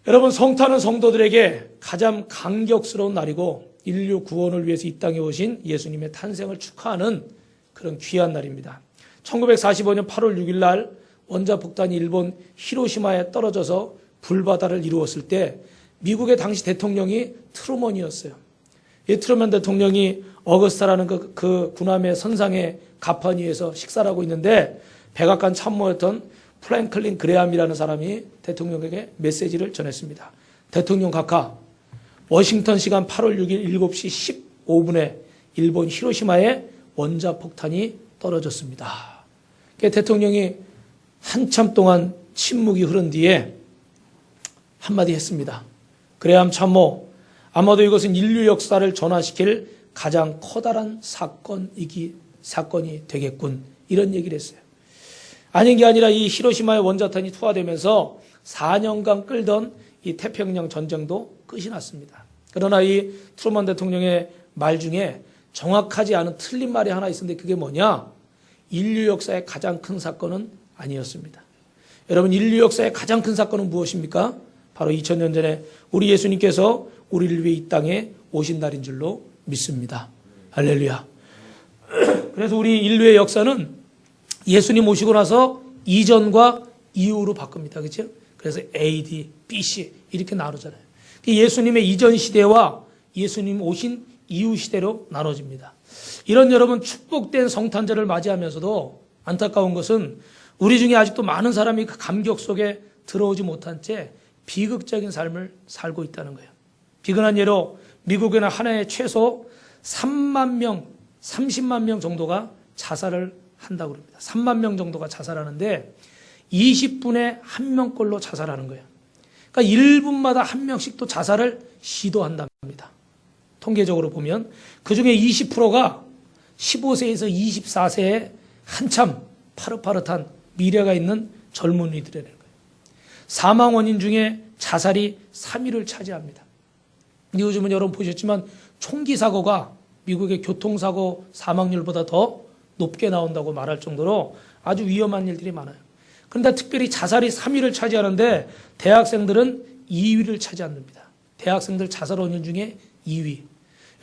여러분, 성탄은 성도들에게 가장 감격스러운 날이고 인류 구원을 위해서 이 땅에 오신 예수님의 탄생을 축하하는 그런 귀한 날입니다. 1945년 8월 6일 날 원자폭탄이 일본 히로시마에 떨어져서 불바다를 이루었을 때 미국의 당시 대통령이 트루먼이었어요. 이 트루먼 대통령이 어거스타라는 그 군함의 선상에 갑판 위에서 식사를 하고 있는데 백악관 참모였던 프랭클린 그레함이라는 사람이 대통령에게 메시지를 전했습니다. 대통령 각하, 워싱턴 시간 8월 6일 7시 15분에 일본 히로시마에 원자폭탄이 떨어졌습니다. 대통령이 한참 동안 침묵이 흐른 뒤에 한마디 했습니다. 그레함 참모, 아마도 이것은 인류 역사를 전환시킬 가장 커다란 사건이 되겠군. 이런 얘기를 했어요. 아닌 게 아니라 이 히로시마의 원자탄이 투하되면서 4년간 끌던 이 태평양 전쟁도 끝이 났습니다. 그러나 이 트루먼 대통령의 말 중에 정확하지 않은 틀린 말이 하나 있었는데 그게 뭐냐? 인류 역사의 가장 큰 사건은 아니었습니다. 여러분, 인류 역사의 가장 큰 사건은 무엇입니까? 바로 2000년 전에 우리 예수님께서 우리를 위해 이 땅에 오신 날인 줄로 믿습니다. 할렐루야. 그래서 우리 인류의 역사는 예수님 오시고 나서 이전과 이후로 바꿉니다. 그렇죠? 그래서 AD, BC 이렇게 나누잖아요. 예수님의 이전 시대와 예수님 오신 이후 시대로 나눠집니다. 이런 여러분 축복된 성탄절을 맞이하면서도 안타까운 것은 우리 중에 아직도 많은 사람이 그 감격 속에 들어오지 못한 채 비극적인 삶을 살고 있다는 거예요. 비근한 예로 미국에는 한 해에 최소 3만 명, 30만 명 정도가 자살을 한다고 합니다. 3만 명 정도가 자살하는데 20분에 1명꼴로 자살하는 거예요. 그러니까 1분마다 1명씩 또 자살을 시도한답니다. 통계적으로 보면 그중에 20%가 15세에서 24세에 한참 파릇파릇한 미래가 있는 젊은이들이라는 거예요. 사망 원인 중에 자살이 3위를 차지합니다. 요즘은 여러분 보셨지만 총기 사고가 미국의 교통사고 사망률보다 더 높게 나온다고 말할 정도로 아주 위험한 일들이 많아요. 그런데 특별히 자살이 3위를 차지하는데 대학생들은 2위를 차지합니다. 대학생들 자살 원인 중에 2위.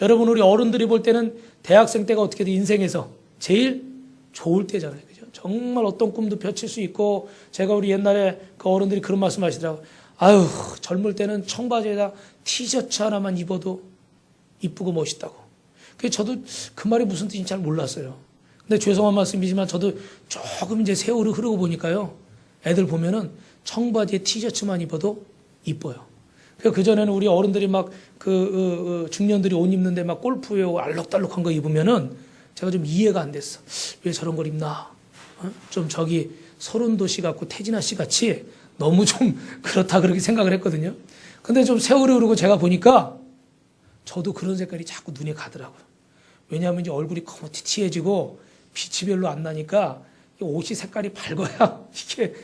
여러분, 우리 어른들이 볼 때는 대학생 때가 어떻게든 인생에서 제일 좋을 때잖아요. 그죠? 정말 어떤 꿈도 펼칠 수 있고, 제가 우리 옛날에 그 어른들이 그런 말씀 하시더라고요. 아유, 젊을 때는 청바지에다 티셔츠 하나만 입어도 이쁘고 멋있다고. 저도 그 말이 무슨 뜻인지 잘 몰랐어요. 근데 죄송한 말씀이지만 저도 조금 이제 세월이 흐르고 보니까요. 애들 보면은 청바지에 티셔츠만 입어도 이뻐요. 그전에는 우리 어른들이 막 중년들이 옷 입는데 막 골프웨어 알록달록한 거 입으면은 제가 좀 이해가 안 됐어. 왜 저런 걸 입나? 좀 저기 서른도 씨 같고 태진아 씨 같이 너무 좀 그렇다 그렇게 생각을 했거든요. 근데 좀 세월이 흐르고 제가 보니까 저도 그런 색깔이 자꾸 눈에 가더라고요. 왜냐하면 이제 얼굴이 거무튀튀해지고 빛이 별로 안 나니까 옷이 색깔이 밝아야 이게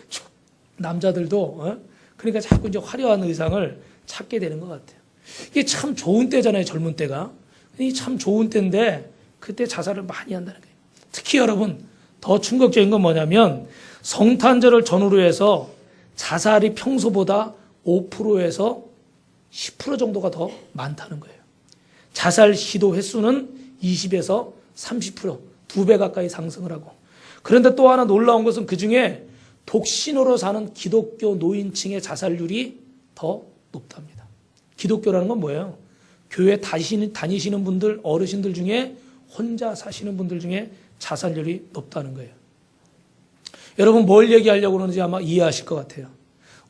남자들도 그러니까 자꾸 이제 화려한 의상을 찾게 되는 것 같아요. 이게 참 좋은 때잖아요, 젊은 때가. 이게 참 좋은 때인데 그때 자살을 많이 한다는 거예요. 특히 여러분 더 충격적인 건 뭐냐면 성탄절을 전후로 해서 자살이 평소보다 5%에서 10% 정도가 더 많다는 거예요. 자살 시도 횟수는 20에서 30%, 2배 가까이 상승을 하고. 그런데 또 하나 놀라운 것은 그중에 독신으로 사는 기독교 노인층의 자살률이 더 높답니다. 기독교라는 건 뭐예요? 교회 다니시는 분들, 어르신들 중에 혼자 사시는 분들 중에 자살률이 높다는 거예요. 여러분 뭘 얘기하려고 그러는지 아마 이해하실 것 같아요.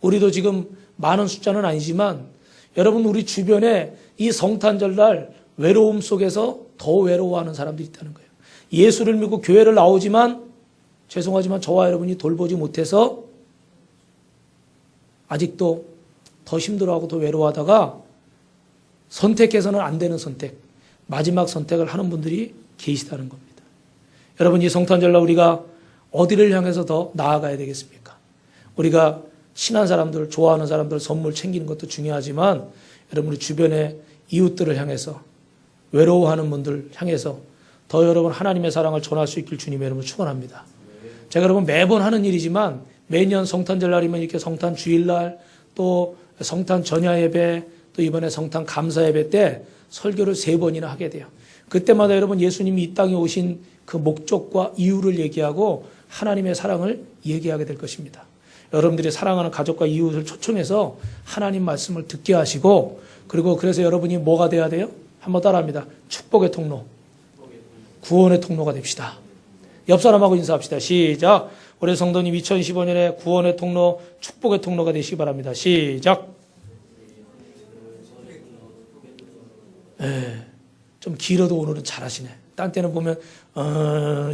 우리도 지금 많은 숫자는 아니지만 여러분 우리 주변에 이 성탄절날 외로움 속에서 더 외로워하는 사람들이 있다는 거예요. 예수를 믿고 교회를 나오지만 죄송하지만 저와 여러분이 돌보지 못해서 아직도 더 힘들어하고 더 외로워하다가 선택해서는 안 되는 선택, 마지막 선택을 하는 분들이 계시다는 겁니다. 여러분 이 성탄절날 우리가 어디를 향해서 더 나아가야 되겠습니까? 우리가 친한 사람들, 좋아하는 사람들 선물 챙기는 것도 중요하지만 여러분 우리 주변의 이웃들을 향해서 외로워하는 분들 향해서 더 여러분 하나님의 사랑을 전할 수 있길 주님의 이름으로 축원합니다. 제가 여러분 매번 하는 일이지만 매년 성탄절 날이면 이렇게 성탄 주일날 또 성탄 전야 예배 또 이번에 성탄 감사 예배 때 설교를 3번이나 하게 돼요. 그때마다 여러분 예수님이 이 땅에 오신 그 목적과 이유를 얘기하고 하나님의 사랑을 얘기하게 될 것입니다. 여러분들이 사랑하는 가족과 이웃을 초청해서 하나님 말씀을 듣게 하시고 그리고 그래서 여러분이 뭐가 돼야 돼요? 한번 따라합니다. 축복의 통로, 구원의 통로가 됩시다. 옆 사람하고 인사합시다. 시작. 우리 성도님 2015년에 구원의 통로, 축복의 통로가 되시기 바랍니다. 시작. 좀 길어도 오늘은 잘하시네. 딴 때는 보면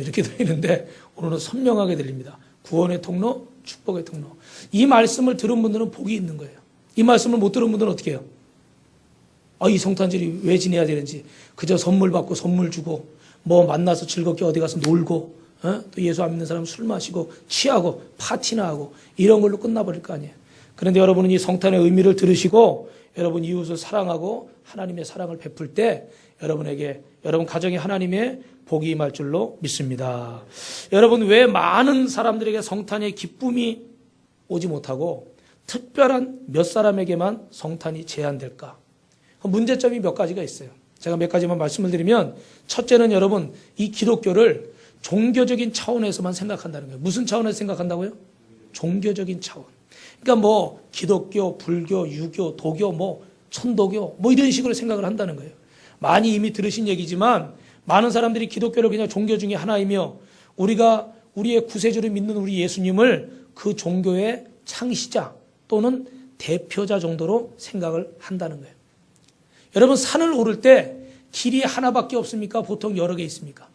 이렇게 들리는데 오늘은 선명하게 들립니다. 구원의 통로, 축복의 통로. 이 말씀을 들은 분들은 복이 있는 거예요. 이 말씀을 못 들은 분들은 어떻게 해요? 이 성탄절이 왜 지내야 되는지 그저 선물 받고 선물 주고 뭐 만나서 즐겁게 어디 가서 놀고 또 예수 안 믿는 사람 술 마시고 취하고 파티나 하고 이런 걸로 끝나버릴 거 아니에요. 그런데 여러분은 이 성탄의 의미를 들으시고 여러분 이웃을 사랑하고 하나님의 사랑을 베풀 때 여러분 가정에 하나님의 복이 임할 줄로 믿습니다. 여러분 왜 많은 사람들에게 성탄의 기쁨이 오지 못하고 특별한 몇 사람에게만 성탄이 제한될까? 문제점이 몇 가지가 있어요. 제가 몇 가지만 말씀을 드리면 첫째는 여러분 이 기독교를 종교적인 차원에서만 생각한다는 거예요. 무슨 차원에서 생각한다고요? 종교적인 차원. 그러니까 뭐 기독교, 불교, 유교, 도교, 뭐 천도교 뭐 이런 식으로 생각을 한다는 거예요. 많이 이미 들으신 얘기지만 많은 사람들이 기독교를 그냥 종교 중에 하나이며 우리가 우리의 구세주를 믿는 우리 예수님을 그 종교의 창시자 또는 대표자 정도로 생각을 한다는 거예요. 여러분 산을 오를 때 길이 하나밖에 없습니까? 보통 여러 개 있습니까?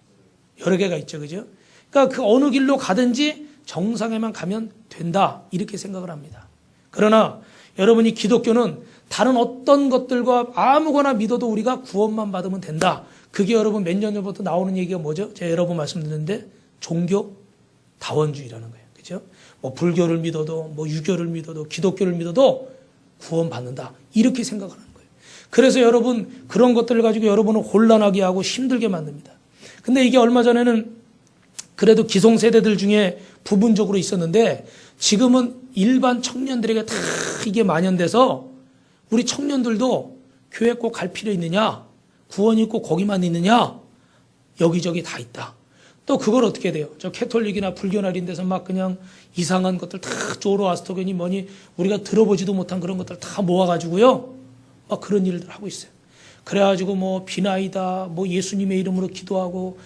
여러 개가 있죠. 그죠? 그러니까 그 어느 길로 가든지 정상에만 가면 된다. 이렇게 생각을 합니다. 그러나 여러분이 기독교는 다른 어떤 것들과 아무거나 믿어도 우리가 구원만 받으면 된다. 그게 여러분 몇 년 전부터 나오는 얘기가 뭐죠? 제가 여러 번 말씀드렸는데 종교 다원주의라는 거예요. 그죠? 뭐 불교를 믿어도 뭐 유교를 믿어도 기독교를 믿어도 구원받는다. 이렇게 생각을 하는 거예요. 그래서 여러분 그런 것들을 가지고 여러분을 혼란하게 하고 힘들게 만듭니다. 근데 이게 얼마 전에는 그래도 기성세대들 중에 부분적으로 있었는데 지금은 일반 청년들에게 다 이게 만연돼서 우리 청년들도 교회 꼭 갈 필요 있느냐? 구원이 꼭 거기만 있느냐? 여기저기 다 있다. 또 그걸 어떻게 돼요? 저 캐톨릭이나 불교나 이런 데서 막 그냥 이상한 것들 다 조로아스터교니 뭐니 우리가 들어보지도 못한 그런 것들 다 모아가지고요. 막 그런 일들 하고 있어요. 그래가지고 뭐 비나이다, 뭐 예수님의 이름으로 기도하고,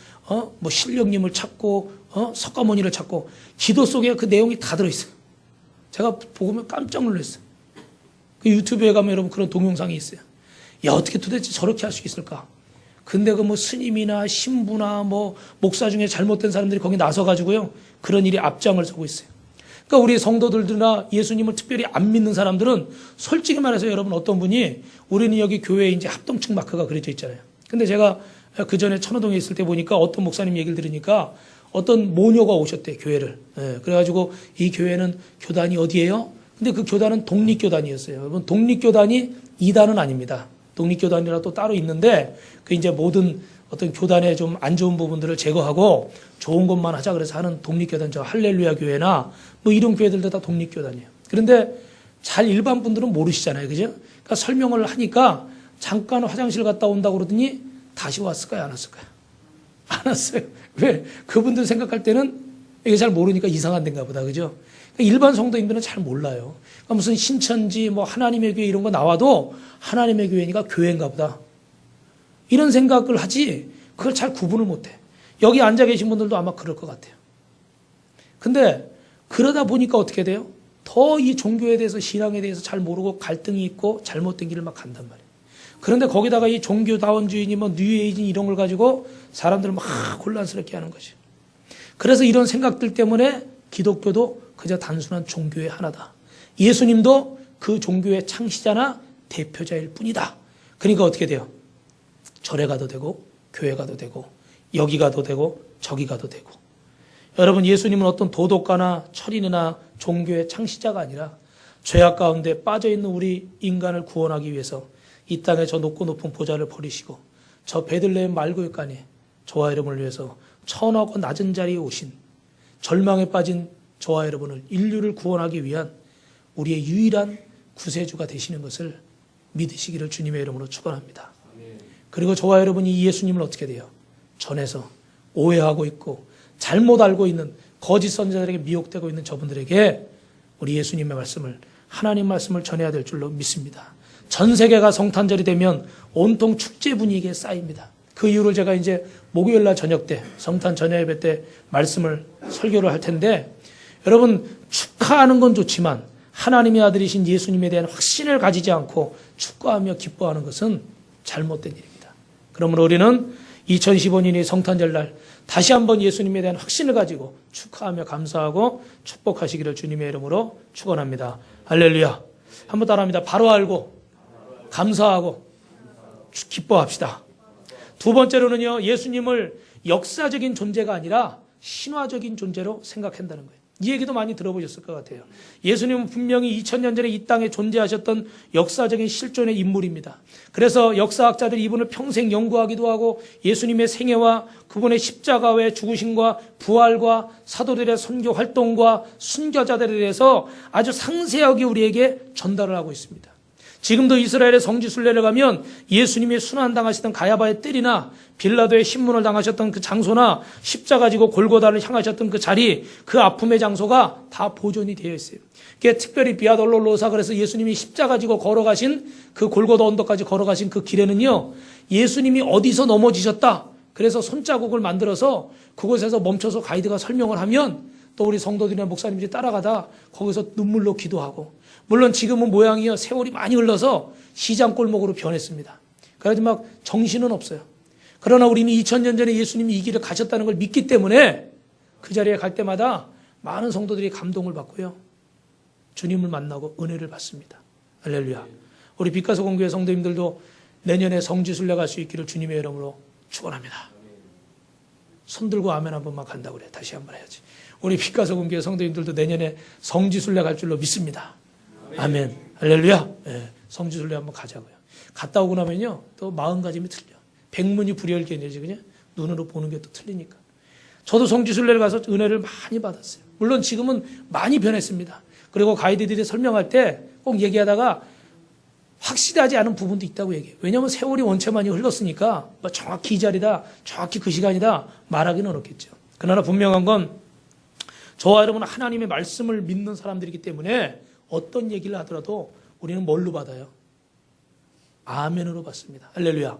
뭐 신령님을 찾고, 석가모니를 찾고, 기도 속에 그 내용이 다 들어있어요. 제가 보면 깜짝 놀랐어요. 그 유튜브에 가면 여러분 그런 동영상이 있어요. 야, 어떻게 도대체 저렇게 할 수 있을까? 근데 그 뭐 스님이나 신부나 뭐 목사 중에 잘못된 사람들이 거기 나서가지고요. 그런 일이 앞장을 서고 있어요. 그러니까 우리 성도들이나 예수님을 특별히 안 믿는 사람들은 솔직히 말해서 여러분 어떤 분이 우리는 여기 교회에 이제 합동층 마크가 그려져 있잖아요. 근데 제가 그 전에 천호동에 있을 때 보니까 어떤 목사님 얘기를 들으니까 어떤 모녀가 오셨대, 교회를. 그래가지고 이 교회는 교단이 어디예요? 근데 그 교단은 독립교단이었어요. 여러분, 독립교단이 이단은 아닙니다. 독립교단이라 또 따로 있는데 그 이제 모든 어떤 교단의 좀 안 좋은 부분들을 제거하고 좋은 것만 하자 그래서 하는 독립교단, 저 할렐루야 교회나 뭐 이런 교회들도 다 독립교단이에요. 그런데 잘 일반 분들은 모르시잖아요. 그죠? 그러니까 설명을 하니까 잠깐 화장실 갔다 온다고 그러더니 다시 왔을까요? 안 왔을까요? 안 왔어요. 왜? 그분들 생각할 때는 이게 잘 모르니까 이상한 데인가 보다. 그죠? 그러니까 일반 성도인들은 잘 몰라요. 그러니까 무슨 신천지, 뭐 하나님의 교회 이런 거 나와도 하나님의 교회니까 교회인가 보다. 이런 생각을 하지 그걸 잘 구분을 못해. 여기 앉아 계신 분들도 아마 그럴 것 같아요. 근데 그러다 보니까 어떻게 돼요? 더 이 종교에 대해서 신앙에 대해서 잘 모르고 갈등이 있고 잘못된 길을 막 간단 말이에요. 그런데 거기다가 이 종교다원주의니 뭐 뉴에이지 이런 걸 가지고 사람들을 막 혼란스럽게 하는 거죠. 그래서 이런 생각들 때문에 기독교도 그저 단순한 종교의 하나다. 예수님도 그 종교의 창시자나 대표자일 뿐이다. 그러니까 어떻게 돼요? 절에 가도 되고 교회 가도 되고 여기 가도 되고 저기 가도 되고. 여러분 예수님은 어떤 도덕가나 철인이나 종교의 창시자가 아니라 죄악 가운데 빠져있는 우리 인간을 구원하기 위해서 이 땅에 저 높고 높은 보좌를 버리시고 저 베들레헴 말구역간에 저와 여러분을 위해서 천하고 낮은 자리에 오신 절망에 빠진 저와 여러분을 인류를 구원하기 위한 우리의 유일한 구세주가 되시는 것을 믿으시기를 주님의 이름으로 축원합니다. 그리고 저와 여러분이 이 예수님을 어떻게 돼요? 전해서 오해하고 있고 잘못 알고 있는 거짓 선지자들에게 미혹되고 있는 저분들에게 우리 예수님의 말씀을, 하나님 말씀을 전해야 될 줄로 믿습니다. 전 세계가 성탄절이 되면 온통 축제 분위기에 쌓입니다. 그 이유를 제가 이제 목요일 날 저녁 때, 성탄 저녁 예배 때 말씀을 설교를 할 텐데, 여러분 축하하는 건 좋지만 하나님의 아들이신 예수님에 대한 확신을 가지지 않고 축하하며 기뻐하는 것은 잘못된 일입니다. 그러므로 우리는 2015년이 성탄절 날 다시 한번 예수님에 대한 확신을 가지고 축하하며 감사하고 축복하시기를 주님의 이름으로 축원합니다. 할렐루야. 한번 따라합니다. 바로 알고 감사하고 기뻐합시다. 두 번째로는요, 예수님을 역사적인 존재가 아니라 신화적인 존재로 생각한다는 거예요. 이 얘기도 많이 들어보셨을 것 같아요. 예수님은 분명히 2000년 전에 이 땅에 존재하셨던 역사적인 실존의 인물입니다. 그래서 역사학자들이 이분을 평생 연구하기도 하고 예수님의 생애와 그분의 십자가의 죽으심과 부활과 사도들의 선교 활동과 순교자들에 대해서 아주 상세하게 우리에게 전달을 하고 있습니다. 지금도 이스라엘의 성지 순례를 가면 예수님이 순환당하시던 가야바의 뜰이나 빌라도의 신문을 당하셨던 그 장소나 십자가 지고 골고다를 향하셨던 그 자리, 그 아픔의 장소가 다 보존이 되어 있어요. 그게 특별히 비아돌로로사, 그래서 예수님이 십자가 지고 걸어가신 그 골고다 언덕까지 걸어가신 그 길에는요, 예수님이 어디서 넘어지셨다, 그래서 손자국을 만들어서 그곳에서 멈춰서 가이드가 설명을 하면 또 우리 성도들이나 목사님들이 따라가다 거기서 눈물로 기도하고, 물론 지금은 모양이요, 세월이 많이 흘러서 시장 골목으로 변했습니다. 그래서 막 정신은 없어요. 그러나 우리는 2000년 전에 예수님이 이 길을 가셨다는 걸 믿기 때문에 그 자리에 갈 때마다 많은 성도들이 감동을 받고요, 주님을 만나고 은혜를 받습니다. 할렐루야. 우리 빛가서 공교회 성도님들도 내년에 성지순례 갈 수 있기를 주님의 이름으로 축원합니다. 손 들고 아멘 한 번만 간다고 그래. 다시 한 번 해야지. 우리 빛가서 공교회 성도님들도 내년에 성지순례 갈 줄로 믿습니다. 아멘. 할렐루야. 네, 성지순례 한번 가자고요. 갔다 오고 나면요, 또 마음가짐이 틀려. 백문이 불여일견이지, 그냥 눈으로 보는 게 또 틀리니까. 저도 성지순례를 가서 은혜를 많이 받았어요. 물론 지금은 많이 변했습니다. 그리고 가이드들이 설명할 때 꼭 얘기하다가 확실하지 않은 부분도 있다고 얘기해요. 왜냐하면 세월이 원체 많이 흘렀으니까 뭐 정확히 이 자리다, 정확히 그 시간이다 말하기는 어렵겠죠. 그러나 분명한 건 저와 여러분은 하나님의 말씀을 믿는 사람들이기 때문에 어떤 얘기를 하더라도 우리는 뭘로 받아요? 아멘으로 받습니다. 할렐루야.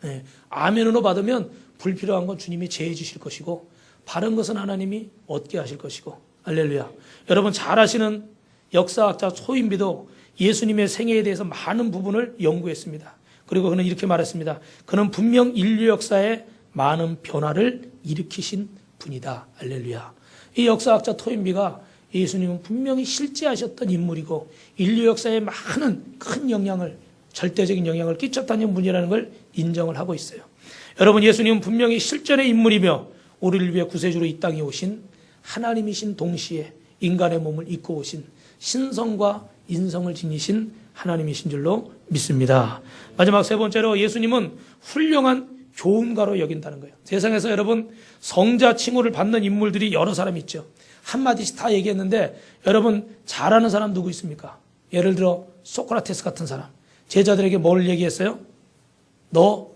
네. 아멘으로 받으면 불필요한 건 주님이 제해 주실 것이고 바른 것은 하나님이 얻게 하실 것이고. 할렐루야. 여러분 잘 아시는 역사학자 소인비도 예수님의 생애에 대해서 많은 부분을 연구했습니다. 그리고 그는 이렇게 말했습니다. 그는 분명 인류 역사에 많은 변화를 일으키신 분이다. 할렐루야. 이 역사학자 토인비가 예수님은 분명히 실제하셨던 인물이고 인류 역사에 많은 큰 영향을, 절대적인 영향을 끼쳤다는 분이라는 걸 인정을 하고 있어요. 여러분, 예수님은 분명히 실존의 인물이며 우리를 위해 구세주로 이 땅에 오신 하나님이신 동시에 인간의 몸을 입고 오신 신성과 인성을 지니신 하나님이신 줄로 믿습니다. 마지막 세 번째로 예수님은 훌륭한 교훈가로 여긴다는 거예요. 세상에서 여러분 성자 칭호를 받는 인물들이 여러 사람 있죠. 한마디씩 다 얘기했는데 여러분 잘 아는 사람 누구 있습니까? 예를 들어 소크라테스 같은 사람. 제자들에게 뭘 얘기했어요? 너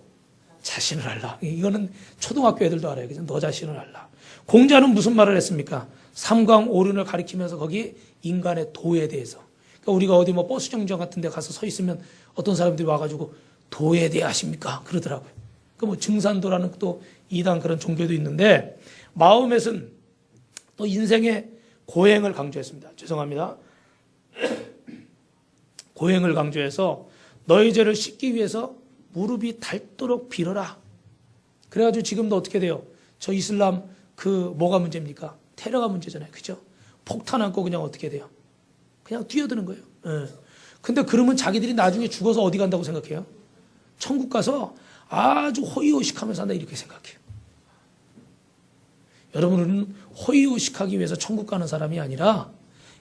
자신을 알라. 이거는 초등학교 애들도 알아요. 그죠? 너 자신을 알라. 공자는 무슨 말을 했습니까? 삼광오륜을 가리키면서 거기 인간의 도에 대해서. 그러니까 우리가 어디 뭐 버스 정류장 같은 데 가서 서 있으면 어떤 사람들이 와가지고 도에 대해 아십니까? 그러더라고요. 그 뭐 증산도라는 또 이단 그런 종교도 있는데 마음에서는 또 인생의 고행을 강조했습니다. 죄송합니다. 고행을 강조해서 너희 죄를 씻기 위해서 무릎이 닳도록 빌어라. 그래가지고 지금도 어떻게 돼요? 저 이슬람 그 뭐가 문제입니까? 테러가 문제잖아요. 그죠? 폭탄 안고 그냥 어떻게 돼요? 그냥 뛰어드는 거예요. 예. 근데 그러면 자기들이 나중에 죽어서 어디 간다고 생각해요? 천국 가서 아주 호의호식하면서 산다 이렇게 생각해요. 여러분은 호의호식하기 위해서 천국 가는 사람이 아니라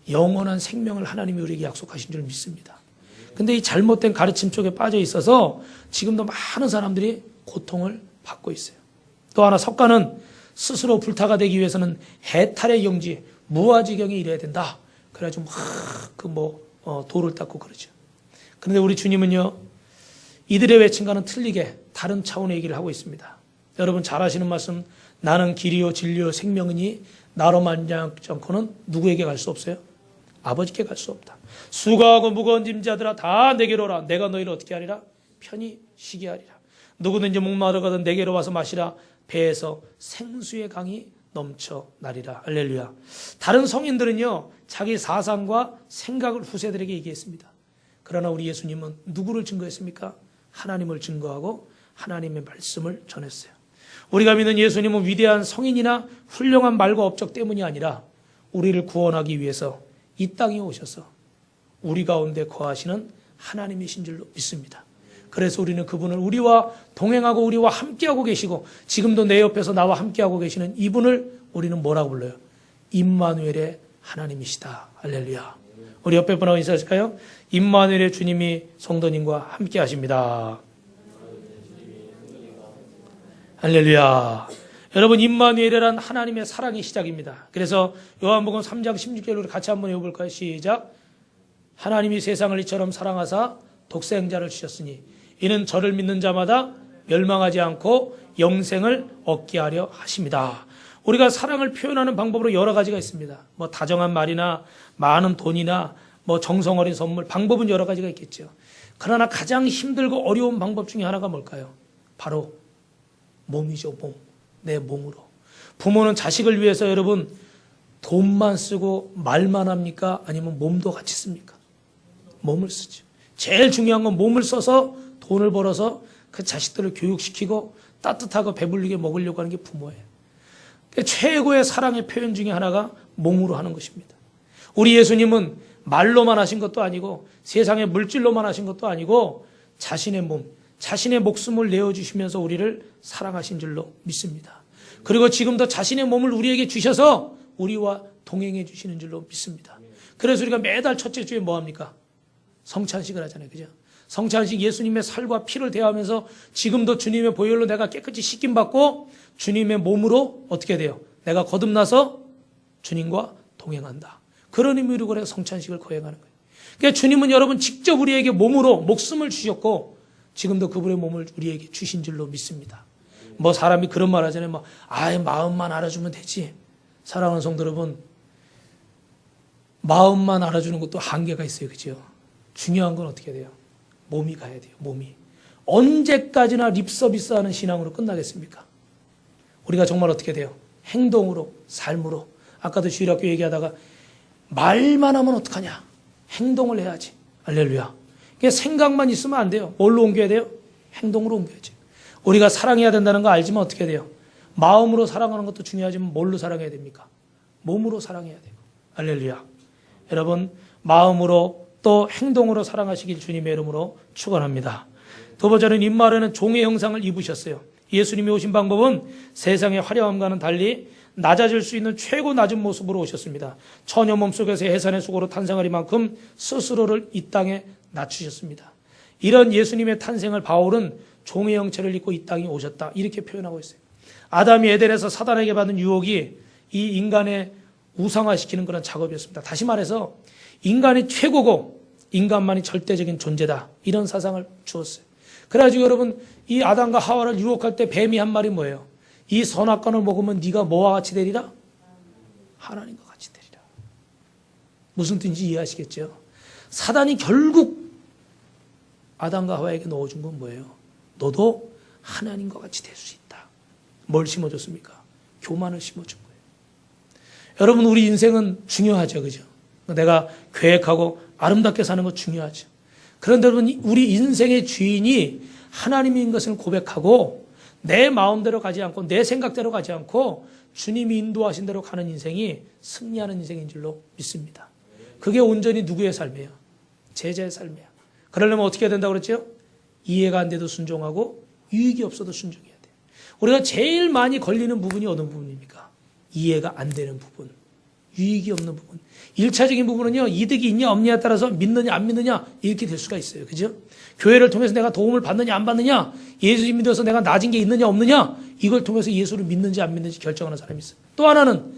영원한 생명을 하나님이 우리에게 약속하신 줄 믿습니다. 근데 이 잘못된 가르침 쪽에 빠져 있어서 지금도 많은 사람들이 고통을 받고 있어요. 또 하나 석가는 스스로 불타가 되기 위해서는 해탈의 경지, 무아지경에 이래야 된다. 그래가지고 막 돌을 닦고 그러죠. 그런데 우리 주님은요, 이들의 외침과는 틀리게 다른 차원의 얘기를 하고 있습니다. 여러분 잘 아시는 말씀, 나는 길이요 진리요 생명이니 나로 말미암지 않고는 누구에게 갈 수 없어요? 아버지께 갈 수 없다. 수고하고 무거운 짐자들아 다 내게로 오라. 내가 너희를 어떻게 하리라? 편히 쉬게 하리라. 누구든지 목마르거든 내게로 와서 마시라. 배에서 생수의 강이 넘쳐나리라. 할렐루야. 다른 성인들은요, 자기 사상과 생각을 후세들에게 얘기했습니다. 그러나 우리 예수님은 누구를 증거했습니까? 하나님을 증거하고 하나님의 말씀을 전했어요. 우리가 믿는 예수님은 위대한 성인이나 훌륭한 말과 업적 때문이 아니라 우리를 구원하기 위해서 이 땅에 오셔서 우리 가운데 거하시는 하나님이신 줄로 믿습니다. 그래서 우리는 그분을 우리와 동행하고 우리와 함께하고 계시고 지금도 내 옆에서 나와 함께하고 계시는 이분을 우리는 뭐라고 불러요? 임마누엘의 하나님이시다. 할렐루야. 우리 옆에 분하고 인사하실까요? 임마누엘의 주님이 성도님과 함께 하십니다. 할렐루야. 여러분, 임마누엘이란 하나님의 사랑의 시작입니다. 그래서 요한복음 3장 16절로 같이 한번 읽어볼까요? 시작. 하나님이 세상을 이처럼 사랑하사 독생자를 주셨으니 이는 저를 믿는 자마다 멸망하지 않고 영생을 얻게 하려 하십니다. 우리가 사랑을 표현하는 방법으로 여러 가지가 있습니다. 뭐 다정한 말이나 많은 돈이나 뭐 정성 어린 선물, 방법은 여러 가지가 있겠죠. 그러나 가장 힘들고 어려운 방법 중에 하나가 뭘까요? 바로 몸이죠. 몸. 내 몸으로. 부모는 자식을 위해서 여러분 돈만 쓰고 말만 합니까? 아니면 몸도 같이 씁니까? 몸을 쓰죠. 제일 중요한 건 몸을 써서 돈을 벌어서 그 자식들을 교육시키고 따뜻하고 배불리게 먹으려고 하는 게 부모예요. 최고의 사랑의 표현 중에 하나가 몸으로 하는 것입니다. 우리 예수님은 말로만 하신 것도 아니고 세상의 물질로만 하신 것도 아니고 자신의 몸, 자신의 목숨을 내어주시면서 우리를 사랑하신 줄로 믿습니다. 그리고 지금도 자신의 몸을 우리에게 주셔서 우리와 동행해 주시는 줄로 믿습니다. 그래서 우리가 매달 첫째 주에 뭐합니까? 성찬식을 하잖아요. 그죠? 성찬식 예수님의 살과 피를 대하면서 지금도 주님의 보혈로 내가 깨끗이 씻김받고 주님의 몸으로 어떻게 돼요? 내가 거듭나서 주님과 동행한다. 그런 의미로 그래 성찬식을 거행하는 거예요. 그러니까 주님은 여러분 직접 우리에게 몸으로 목숨을 주셨고 지금도 그분의 몸을 우리에게 주신 줄로 믿습니다. 뭐 사람이 그런 말 하잖아요. 뭐 마음만 알아주면 되지. 사랑하는 성도 여러분, 마음만 알아주는 것도 한계가 있어요. 그죠? 중요한 건 어떻게 돼요? 몸이 가야 돼요. 몸이. 언제까지나 립서비스하는 신앙으로 끝나겠습니까? 우리가 정말 어떻게 돼요? 행동으로, 삶으로. 아까도 주일학교 얘기하다가 말만 하면 어떡하냐? 행동을 해야지. 할렐루야. 생각만 있으면 안 돼요. 뭘로 옮겨야 돼요? 행동으로 옮겨야지. 우리가 사랑해야 된다는 거 알지만 어떻게 돼요? 마음으로 사랑하는 것도 중요하지만 뭘로 사랑해야 됩니까? 몸으로 사랑해야 되고. 할렐루야. 여러분, 마음으로 또 행동으로 사랑하시길 주님의 이름으로 축원합니다. 두 번째는 임마누엘은 종의 형상을 입으셨어요. 예수님이 오신 방법은 세상의 화려함과는 달리 낮아질 수 있는 최고 낮은 모습으로 오셨습니다. 처녀 몸속에서 해산의 수고로 탄생하리만큼 스스로를 이 땅에 낮추셨습니다. 이런 예수님의 탄생을 바울은 종의 형체를 입고 이 땅에 오셨다 이렇게 표현하고 있어요. 아담이 에덴에서 사단에게 받은 유혹이 이 인간의 우상화시키는 그런 작업이었습니다. 다시 말해서 인간이 최고고 인간만이 절대적인 존재다 이런 사상을 주었어요. 그래가지고 여러분 이 아담과 하와를 유혹할 때 뱀이 한 말이 뭐예요? 이 선악과를 먹으면 네가 뭐와 같이 되리라? 하나님과 같이 되리라. 무슨 뜻인지 이해하시겠죠? 사단이 결국 아담과 하와에게 넣어준 건 뭐예요? 너도 하나님과 같이 될 수 있다. 뭘 심어줬습니까? 교만을 심어준 거예요. 여러분 우리 인생은 중요하죠. 그죠? 내가 계획하고 아름답게 사는 거 중요하죠. 그런데 여러분 우리 인생의 주인이 하나님인 것을 고백하고 내 마음대로 가지 않고 내 생각대로 가지 않고 주님이 인도하신 대로 가는 인생이 승리하는 인생인 줄로 믿습니다. 그게 온전히 누구의 삶이에요? 제자의 삶이에요. 그러려면 어떻게 해야 된다고 그랬죠? 이해가 안 돼도 순종하고 유익이 없어도 순종해야 돼요. 우리가 제일 많이 걸리는 부분이 어느 부분입니까? 이해가 안 되는 부분, 유익이 없는 부분. 1차적인 부분은요, 이득이 있냐 없냐에 따라서 믿느냐 안 믿느냐 이렇게 될 수가 있어요. 그죠? 교회를 통해서 내가 도움을 받느냐 안 받느냐, 예수 믿어서 내가 낮은 게 있느냐 없느냐, 이걸 통해서 예수를 믿는지 안 믿는지 결정하는 사람이 있어요. 또 하나는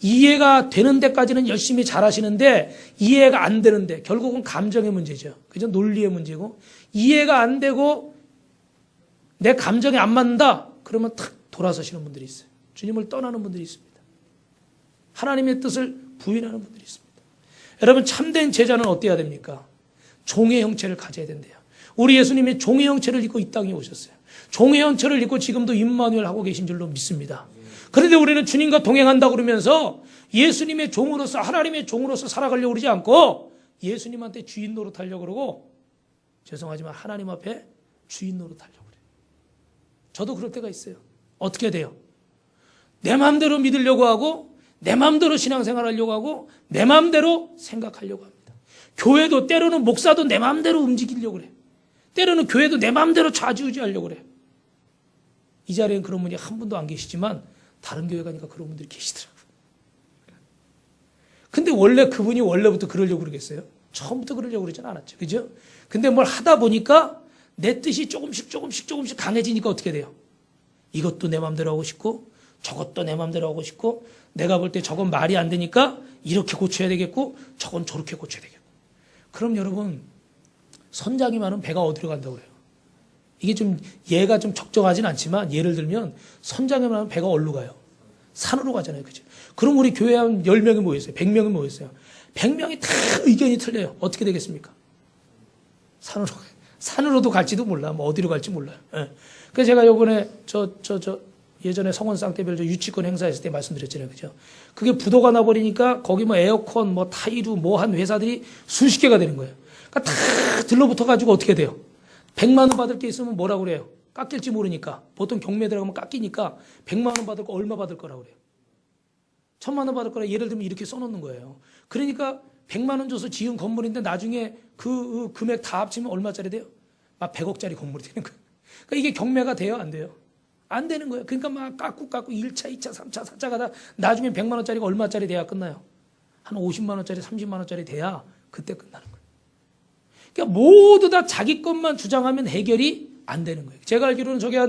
이해가 되는 데까지는 열심히 잘하시는데 이해가 안 되는데 결국은 감정의 문제죠. 그죠? 논리의 문제고 이해가 안 되고 내 감정에 안 맞는다. 그러면 탁 돌아서시는 분들이 있어요. 주님을 떠나는 분들이 있습니다. 하나님의 뜻을 부인하는 분들이 있습니다. 여러분 참된 제자는 어때야 됩니까? 종의 형체를 가져야 된대요. 우리 예수님이 종의 형체를 입고 이 땅에 오셨어요. 종의 형체를 입고 지금도 임마누엘 하고 계신 줄로 믿습니다. 그런데 우리는 주님과 동행한다고 그러면서 예수님의 종으로서 하나님의 종으로서 살아가려고 그러지 않고 예수님한테 주인 노릇하려고 그러고 죄송하지만 하나님 앞에 주인 노릇하려고 그래요. 저도 그럴 때가 있어요. 어떻게 돼요? 내 마음대로 믿으려고 하고 내 마음대로 신앙생활 하려고 하고 내 마음대로 생각하려고 합니다. 교회도 때로는 목사도 내 마음대로 움직이려고 그래. 때로는 교회도 내 마음대로 좌지우지하려고 그래. 이 자리엔 그런 분이 한 분도 안 계시지만 다른 교회 가니까 그런 분들이 계시더라고요. 근데 원래 그분이 원래부터 그러려고 그러겠어요? 처음부터 그러려고 그러진 않았죠. 그죠? 근데 뭘 하다 보니까 내 뜻이 조금씩 강해지니까 어떻게 돼요? 이것도 내 마음대로 하고 싶고 저것도 내 마음대로 하고 싶고 내가 볼 때 저건 말이 안 되니까 이렇게 고쳐야 되겠고 저건 저렇게 고쳐야 되겠고. 그럼 여러분 선장이 많은 배가 어디로 간다고 그래요? 이게 좀 예가 좀 적정하진 않지만 예를 들면 선장이 많은 배가 어디로 가요? 산으로 가잖아요. 그죠? 그럼 우리 교회에 한 10명이 모였어요. 100명이 모였어요. 100명이 다 의견이 틀려요. 어떻게 되겠습니까? 산으로도 갈지도 몰라. 뭐 어디로 갈지 몰라요. 예. 그래서 제가 요번에 예전에 성원 쌍떼별 유치권 행사했을 때 말씀드렸잖아요. 그죠? 그게 부도가 나버리니까 거기 뭐 에어컨, 뭐 타이루, 뭐 한 회사들이 수십 개가 되는 거예요. 그러니까 다 들러붙어가지고 어떻게 돼요? 100만 원 받을 게 있으면 뭐라고 그래요? 깎일지 모르니까. 보통 경매 들어가면 깎이니까 100만 원 받을 거 얼마 받을 거라고 그래요? 1000만 원 받을 거라 예를 들면 이렇게 써놓는 거예요. 그러니까 100만 원 줘서 지은 건물인데 나중에 그 금액 다 합치면 얼마짜리 돼요? 막 100억짜리 건물이 되는 거예요. 그러니까 이게 경매가 돼요? 안 돼요? 안 되는 거예요. 그러니까 막 깎고 1차, 2차, 3차, 4차 가다 나중에 100만 원짜리가 얼마짜리 돼야 끝나요? 한 50만 원짜리, 30만 원짜리 돼야 그때 끝나는 거예요. 그러니까 모두 다 자기 것만 주장하면 해결이 안 되는 거예요. 제가 알기로는 저게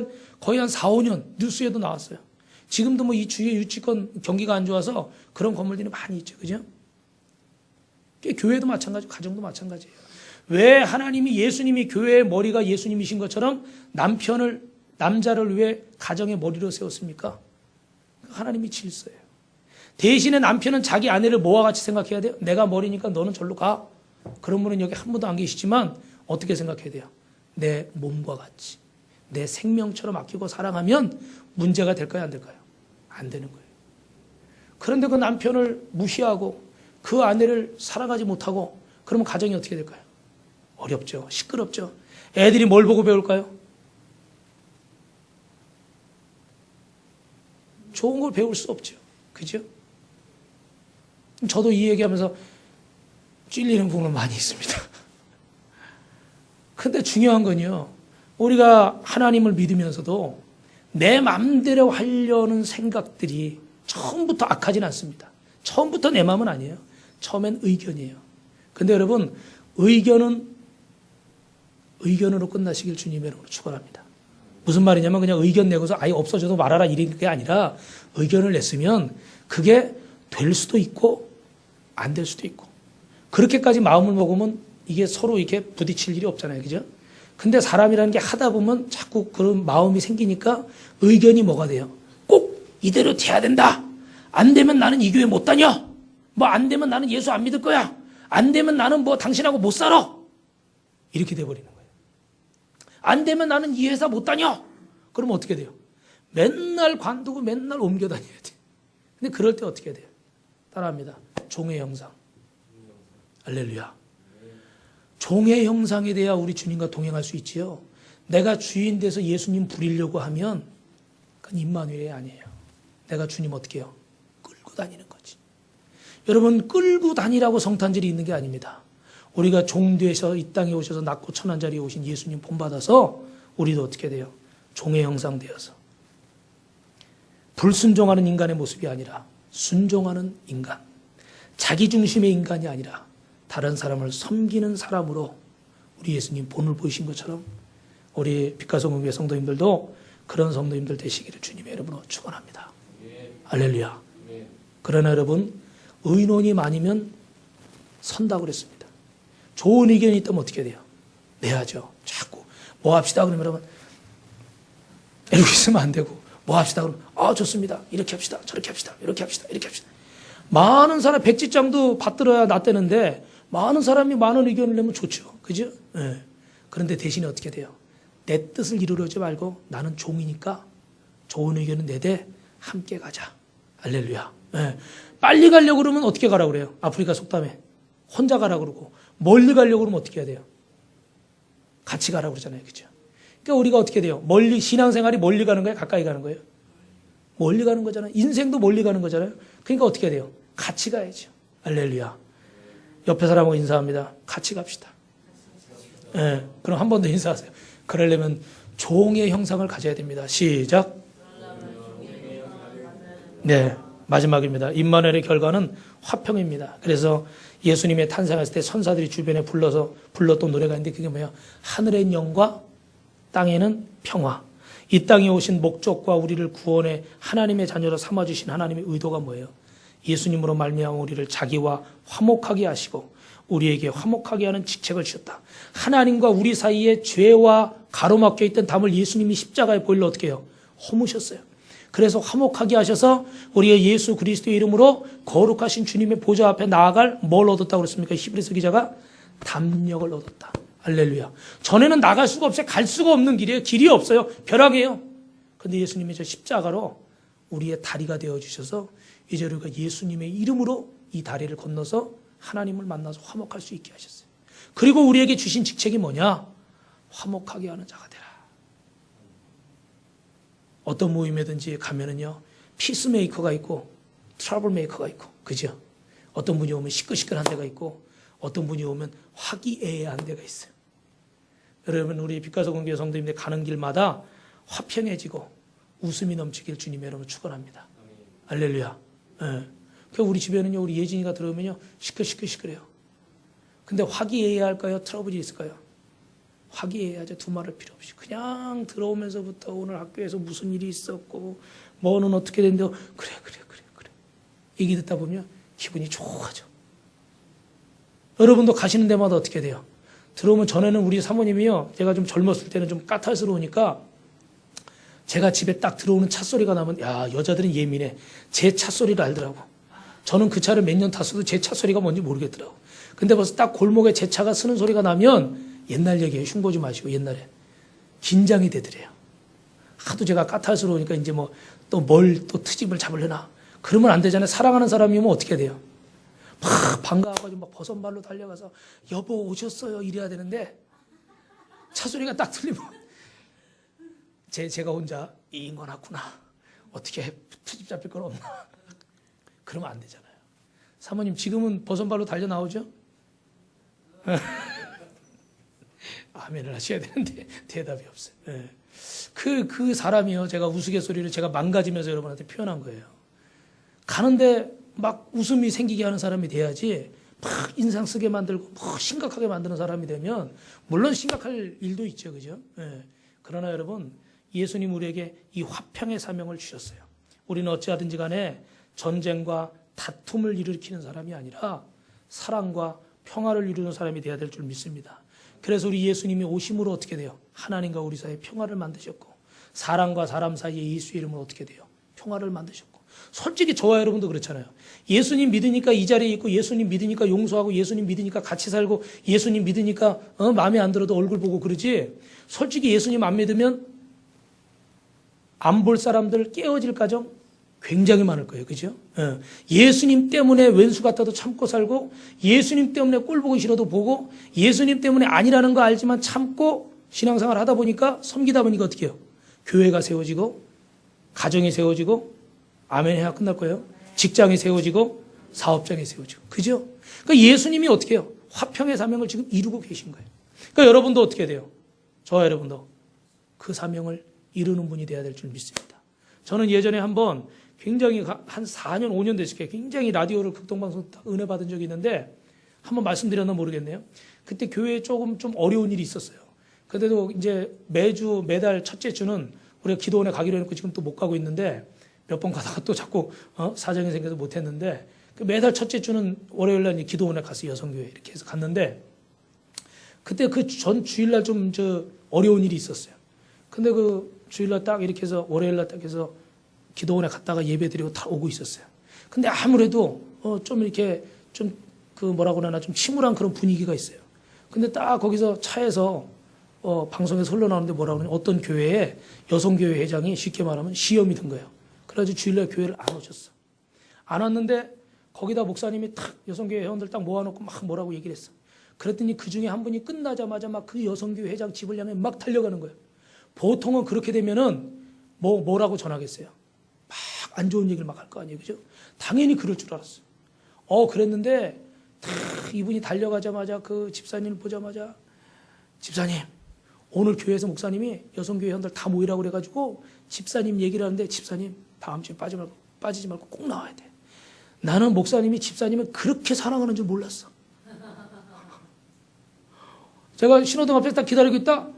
거의 한 4, 5년 뉴스에도 나왔어요. 지금도 뭐 이 주위에 유치권 경기가 안 좋아서 그런 건물들이 많이 있죠. 그죠? 교회도 마찬가지고 가정도 마찬가지예요. 왜 하나님이 예수님이 교회의 머리가 예수님이신 것처럼 남자를 위해 가정의 머리로 세웠습니까? 하나님이 질서예요. 대신에 남편은 자기 아내를 뭐와 같이 생각해야 돼요? 내가 머리니까 너는 절로 가. 그런 분은 여기 한 분도 안 계시지만 어떻게 생각해야 돼요? 내 몸과 같이 내 생명처럼 아끼고 사랑하면 문제가 될까요? 안 될까요? 안 되는 거예요. 그런데 그 남편을 무시하고 그 아내를 사랑하지 못하고 그러면 가정이 어떻게 될까요? 어렵죠. 시끄럽죠. 애들이 뭘 보고 배울까요? 좋은 걸 배울 수 없죠. 그죠? 저도 이 얘기하면서 찔리는 부분은 많이 있습니다. 근데 중요한 건요. 우리가 하나님을 믿으면서도 내 마음대로 하려는 생각들이 처음부터 악하진 않습니다. 처음부터 내 마음은 아니에요. 처음엔 의견이에요. 근데 여러분 의견으로 끝나시길 주님의 이름으로 축원합니다. 무슨 말이냐면 그냥 의견 내고서 아예 없어져도 말아라 이런 게 아니라 의견을 냈으면 그게 될 수도 있고 안 될 수도 있고 그렇게까지 마음을 먹으면 이게 서로 이렇게 부딪힐 일이 없잖아요. 그죠? 근데 사람이라는 게 하다 보면 자꾸 그런 마음이 생기니까 의견이 뭐가 돼요? 꼭 이대로 돼야 된다. 안 되면 나는 이 교회 못 다녀. 뭐 안 되면 나는 예수 안 믿을 거야. 안 되면 나는 뭐 당신하고 못 살아. 이렇게 돼버리는 거예요. 안 되면 나는 이 회사 못 다녀. 그러면 어떻게 돼요? 맨날 관두고 맨날 옮겨 다녀야 돼. 근데 그럴 때 어떻게 돼요? 따라합니다. 종의 형상. 할렐루야. 종의 형상에 대해 우리 주님과 동행할 수 있지요. 내가 주인 돼서 예수님 부리려고 하면 그건 임마누엘이 아니에요. 내가 주님 어떻게 해요? 끌고 다니는 거지. 여러분 끌고 다니라고 성탄절이 있는 게 아닙니다. 우리가 종 되셔 이 땅에 오셔서 낮고 천한 자리에 오신 예수님 본받아서 우리도 어떻게 돼요? 종의 형상 되어서 불순종하는 인간의 모습이 아니라 순종하는 인간, 자기중심의 인간이 아니라 다른 사람을 섬기는 사람으로 우리 예수님 본을 보이신 것처럼 우리 빛가성교회 성도님들도 그런 성도님들 되시기를 주님의 이름으로 축원합니다. 할렐루야. 그러나 여러분, 의논이 많으면 선다고 그랬습니다. 좋은 의견이 있다면 어떻게 돼요? 내야죠. 자꾸 뭐 합시다 그러면 여러분 이러고 있으면 안 되고, 뭐 합시다 그러면 좋습니다. 이렇게 합시다. 저렇게 합시다. 이렇게 합시다. 이렇게 합시다. 많은 사람 백지장도 받들어야 낫대는데 많은 사람이 많은 의견을 내면 좋죠. 그죠? 네. 그런데 대신에 어떻게 돼요? 내 뜻을 이루려지 말고 나는 종이니까 좋은 의견은 내 대 함께 가자. 할렐루야. 네. 빨리 가려고 그러면 어떻게 가라고 그래요? 아프리카 속담에 혼자 가라고 그러고, 멀리 가려고 그러면 어떻게 해야 돼요? 같이 가라고 그러잖아요. 그죠? 그러니까 우리가 어떻게 돼요? 멀리, 신앙생활이 멀리 가는 거예요? 가까이 가는 거예요? 멀리 가는 거잖아요. 인생도 멀리 가는 거잖아요. 그러니까 어떻게 해야 돼요? 같이 가야죠. 할렐루야. 옆에 사람하고 인사합니다. 같이 갑시다. 네, 그럼 한 번 더 인사하세요. 그러려면 종의 형상을 가져야 됩니다. 시작. 네, 마지막입니다. 임마누엘의 결과는 화평입니다. 그래서 예수님의 탄생했을 때 천사들이 주변에 불렀던 노래가 있는데 그게 뭐예요? 하늘의 영과 땅에는 평화. 이 땅에 오신 목적과 우리를 구원해 하나님의 자녀로 삼아주신 하나님의 의도가 뭐예요? 예수님으로 말미암아 우리를 자기와 화목하게 하시고 우리에게 화목하게 하는 직책을 주셨다. 하나님과 우리 사이에 죄와 가로막혀 있던 담을 예수님이 십자가에 보일러 어떻게 해요? 허무셨어요. 그래서 화목하게 하셔서 우리가 예수 그리스도의 이름으로 거룩하신 주님의 보좌 앞에 나아갈 뭘 얻었다고 그랬습니까? 히브리서 기자가 담력을 얻었다. 할렐루야. 전에는 나갈 수가 없어요. 갈 수가 없는 길이에요. 길이 없어요. 벼락이에요. 그런데 예수님이 저 십자가로 우리의 다리가 되어주셔서 이제 우리가 예수님의 이름으로 이 다리를 건너서 하나님을 만나서 화목할 수 있게 하셨어요. 그리고 우리에게 주신 직책이 뭐냐? 화목하게 하는 자가 되라. 어떤 모임에든지 가면은요, 피스메이커가 있고 트러블 메이커가 있고, 그죠? 어떤 분이 오면 시끌시끌한 데가 있고 어떤 분이 오면 화기애애한 데가 있어요. 여러분, 우리 빛가서 공교회 성도님들 가는 길마다 화평해지고 웃음이 넘치길 주님의 이름으로 축원합니다. 할렐루야. 예. 그 우리 집에는요, 우리 예진이가 들어오면요, 시끌시끌해요. 근데 화기애애할까요? 트러블이 있을까요? 화기애애하죠. 두말할 필요 없이 그냥 들어오면서부터 오늘 학교에서 무슨 일이 있었고 뭐는 어떻게 됐는데 그래 얘기 듣다 보면 기분이 좋아져. 여러분도 가시는 데마다 어떻게 돼요? 들어오면 전에는 우리 사모님이요, 제가 좀 젊었을 때는 좀 까탈스러우니까 제가 집에 딱 들어오는 차 소리가 나면, 야, 여자들은 예민해. 제 차 소리를 알더라고. 저는 그 차를 몇 년 탔어도 제 차 소리가 뭔지 모르겠더라고. 근데 벌써 딱 골목에 제 차가 쓰는 소리가 나면 옛날 얘기예요. 흉보지 마시고. 옛날에 긴장이 되더래요. 하도 제가 까탈스러우니까 이제 뭐 또 뭘 또 트집을 잡으려나. 그러면 안 되잖아요. 사랑하는 사람이면 어떻게 돼요? 막 반가워가지고 막 버선발로 달려가서 여보 오셨어요 이래야 되는데 차 소리가 딱 들리면 제가 혼자 이 인간 왔구나. 어떻게 트집 잡힐 건 없나. 그러면 안 되잖아요. 사모님 지금은 버선발로 달려 나오죠? 아멘을 하셔야 되는데 대답이 없어요. 네. 그 사람이요, 제가 우스갯소리를 제가 망가지면서 여러분한테 표현한 거예요. 가는데 막 웃음이 생기게 하는 사람이 돼야지 막 인상 쓰게 만들고 막 심각하게 만드는 사람이 되면 물론 심각할 일도 있죠. 그죠? 네. 그러나 여러분, 예수님 우리에게 이 화평의 사명을 주셨어요. 우리는 어찌하든지 간에 전쟁과 다툼을 일으키는 사람이 아니라 사랑과 평화를 이루는 사람이 되어야 될 줄 믿습니다. 그래서 우리 예수님이 오심으로 어떻게 돼요? 하나님과 우리 사이에 평화를 만드셨고 사람과 사람 사이에 예수의 이름으로 어떻게 돼요? 평화를 만드셨고. 솔직히 저와 여러분도 그렇잖아요. 예수님 믿으니까 이 자리에 있고 예수님 믿으니까 용서하고 예수님 믿으니까 같이 살고 예수님 믿으니까 마음에 안 들어도 얼굴 보고 그러지. 솔직히 예수님 안 믿으면 안 볼 사람들 깨어질 가정 굉장히 많을 거예요. 그죠? 예수님 때문에 왼수 같아도 참고 살고 예수님 때문에 꼴 보기 싫어도 보고 예수님 때문에 아니라는 거 알지만 참고 신앙생활 하다 보니까 섬기다 보니까 어떻게 해요? 교회가 세워지고 가정이 세워지고 아멘 해야 끝날 거예요. 직장이 세워지고 사업장이 세워지고. 그죠? 그러니까 예수님이 어떻게 해요? 화평의 사명을 지금 이루고 계신 거예요. 그러니까 여러분도 어떻게 돼요? 저와 여러분도 그 사명을 이루는 분이 돼야 될 줄 믿습니다. 저는 예전에 한번 굉장히 한 4년, 5년 됐을 거예요. 굉장히 라디오를 극동방송 은혜 받은 적이 있는데 한번 말씀드렸나 모르겠네요. 그때 교회에 조금 좀 어려운 일이 있었어요. 그래도 이제 매달 첫째 주는 우리가 기도원에 가기로 해놓고 지금 또 못 가고 있는데 몇 번 가다가 또 자꾸 사정이 생겨서 못했는데 그 매달 첫째 주는 월요일날 기도원에 가서 여성교회 이렇게 해서 갔는데 그때 그 전 주일날 좀 어려운 일이 있었어요. 근데 그 주일날 딱 이렇게 해서 월요일날 딱 해서 기도원에 갔다가 예배드리고 다 오고 있었어요. 근데 아무래도 좀 이렇게 좀 그 뭐라고 하나 좀 침울한 그런 분위기가 있어요. 근데 딱 거기서 차에서 방송에서 흘러나오는데 뭐라고 하냐, 어떤 교회에 여성교회 회장이 쉽게 말하면 시험이 든 거예요. 그래가지고 주일날 교회를 안 오셨어. 안 왔는데 거기다 목사님이 탁 여성교회 회원들 딱 모아놓고 막 뭐라고 얘기를 했어. 그랬더니 그 중에 한 분이 끝나자마자 막 그 여성교회 회장 집을 향해 막 달려가는 거예요. 보통은 그렇게 되면은 뭐라고 전하겠어요. 막 안 좋은 얘기를 막 할 거 아니에요. 그죠? 당연히 그럴 줄 알았어요. 그랬는데 탁 이분이 달려가자마자 그 집사님을 보자마자 집사님, 오늘 교회에서 목사님이 여성교회 회원들 다 모이라고 그래가지고 집사님 얘기를 하는데 집사님 다음 주에 빠지지 말고 꼭 나와야 돼. 나는 목사님이 집사님을 그렇게 사랑하는 줄 몰랐어. 제가 신호등 앞에서 딱 기다리고 있다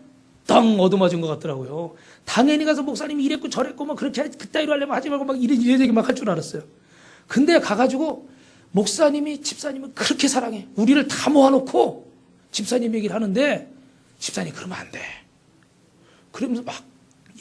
땅 얻어맞은 것 같더라고요. 당연히 가서 목사님이 이랬고 저랬고 막 그렇게 그따위로 하려면 하지 말고 막 이런 얘기 막 할 줄 알았어요. 근데 가가지고 목사님이 집사님을 그렇게 사랑해. 우리를 다 모아놓고 집사님 얘기를 하는데 집사님 그러면 안 돼. 그러면서 막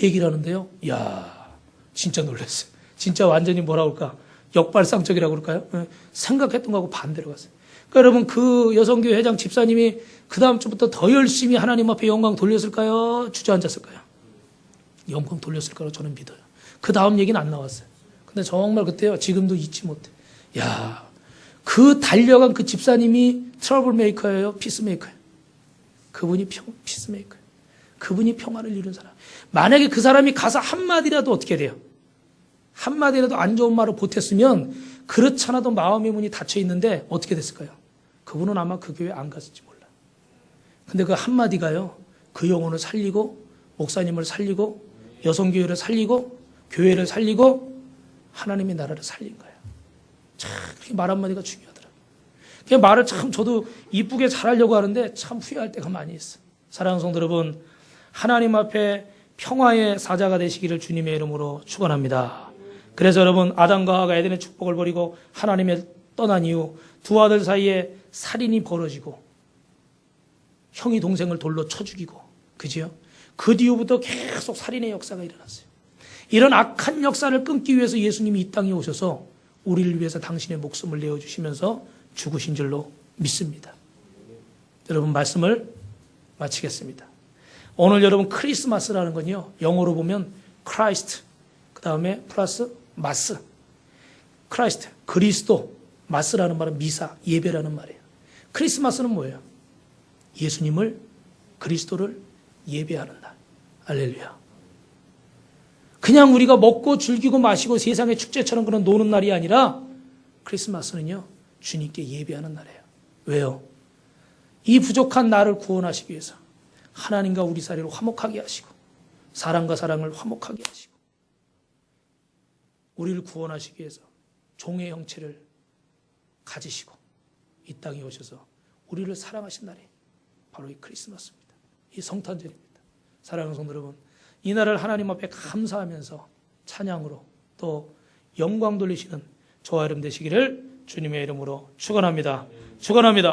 얘기를 하는데요. 이야, 진짜 놀랐어요. 진짜 완전히 뭐라 그럴까. 역발상적이라고 그럴까요? 생각했던 거하고 반대로 갔어요. 그러니까 여러분 그 여성교회 회장 집사님이 그 다음 주부터 더 열심히 하나님 앞에 영광 돌렸을까요? 주저앉았을까요? 영광 돌렸을까요? 저는 믿어요. 그 다음 얘기는 안 나왔어요. 근데 정말 그때요. 지금도 잊지 못해. 야, 그 달려간 그 집사님이 트러블 메이커예요? 피스메이커예요? 그분이 피스메이커예요. 그분이 평화를 이룬 사람. 만약에 그 사람이 가서 한마디라도 어떻게 돼요? 한마디라도 안 좋은 말을 보탰으면 그렇잖아도 마음의 문이 닫혀 있는데 어떻게 됐을까요? 그분은 아마 그 교회 안 갔을지 몰라. 근데 그 한마디가요. 그 영혼을 살리고 목사님을 살리고 여성교회를 살리고 교회를 살리고 하나님의 나라를 살린 거예요. 참 말 한마디가 중요하더라고요. 그 말을 참 저도 이쁘게 잘하려고 하는데 참 후회할 때가 많이 있어요. 사랑하는 성도 여러분, 하나님 앞에 평화의 사자가 되시기를 주님의 이름으로 축원합니다. 그래서 여러분 아담과 하와가 에덴의 축복을 버리고 하나님을 떠난 이후 두 아들 사이에 살인이 벌어지고 형이 동생을 돌로 쳐 죽이고 그지요? 그 뒤부터 계속 살인의 역사가 일어났어요. 이런 악한 역사를 끊기 위해서 예수님이 이 땅에 오셔서 우리를 위해서 당신의 목숨을 내어주시면서 죽으신 줄로 믿습니다. 여러분 말씀을 마치겠습니다. 오늘 여러분 크리스마스라는 건요. 영어로 보면 크라이스트 그 다음에 플러스 마스 크라이스트 그리스도 마스라는 말은 미사 예배라는 말이에요. 크리스마스는 뭐예요? 예수님을 그리스도를 예배하는 날. 할렐루야. 그냥 우리가 먹고 즐기고 마시고 세상의 축제처럼 그런 노는 날이 아니라 크리스마스는요. 주님께 예배하는 날이에요. 왜요? 이 부족한 나를 구원하시기 위해서 하나님과 우리 사이를 화목하게 하시고 사람과 사람을 화목하게 하시고 우리를 구원하시기 위해서 종의 형체를 가지시고 이 땅에 오셔서 우리를 사랑하신 날이 바로 이 크리스마스입니다. 이 성탄절입니다. 사랑하는 성도 여러분, 이 날을 하나님 앞에 감사하면서 찬양으로 또 영광 돌리시는 저와 여러분 되시기를 주님의 이름으로 축원합니다. 축원합니다.